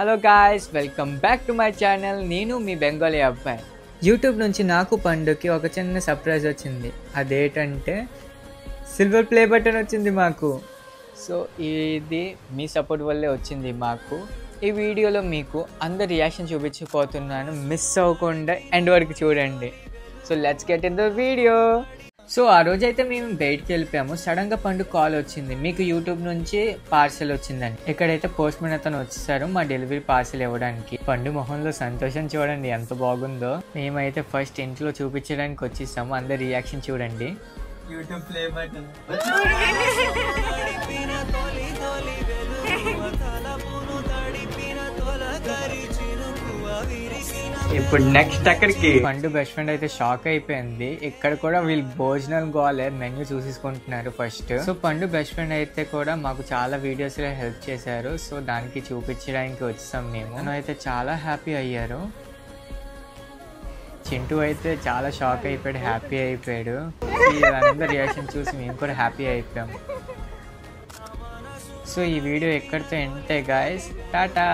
Hello guys, welcome back to my channel. నేను మీ బెంగాలీ అబ్బాయి. YouTube నుంచి నాకు పండుకి ఒక చిన్న సర్ప్రైజ్ వచ్చింది. అదేంటంటే సిల్వర్ ప్లే బటన్ వచ్చింది మాకు. సో ఇది మీ సపోర్ట్ వల్లే వచ్చింది మాకు. ఈ వీడియోలో మీకు అందరి రియాక్షన్ చూపించబోతున్నాను. మిస్ అవ్వకుండా ఎండ్ వరకు చూడండి. So let's get in the video. So ఆ రోజైతే మేము బయటికి వెళ్ళిపోయాము. సడన్గా పండు కాల్ వచ్చింది, మీకు యూట్యూబ్ నుంచి పార్సల్ వచ్చిందని. ఇక్కడైతే పోస్ట్ మ్యాన్ అతను వచ్చేసారు మా డెలివరీ పార్సల్ ఇవ్వడానికి. పండు మొహంలో సంతోషం చూడండి ఎంత బాగుందో. మేమైతే ఫస్ట్ ఇంట్లో చూపించడానికి వచ్చేసాము. అందరి రియాక్షన్ చూడండి. యూట్యూబ్ ప్లే బటన్ ఇప్పుడు నెక్స్ట్ అక్కడికి పండు బెస్ట్ ఫ్రెండ్ అయితే షాక్ అయిపోయింది. ఇక్కడ కూడా వీళ్ళు భోజనం గోలే మెన్యూ చూసేసుకుంటున్నారు ఫస్ట్. సో పండు బెస్ట్ ఫ్రెండ్ అయితే కూడా మాకు చాలా వీడియోస్ లో హెల్ప్ చేశారు. సో దానికి చూపించడానికి వచ్చాం మేము. తను అయితే చాలా హ్యాపీ అయ్యారు. చింటూ అయితే చాలా షాక్ అయిపోయాడు, హ్యాపీ అయిపోయాడు. అందరి రియాక్షన్ చూసి మేము కూడా హ్యాపీ అయిపోయాము. సో ఈ వీడియో ఎక్కడితో ఎంటే గాయస్, టాటా.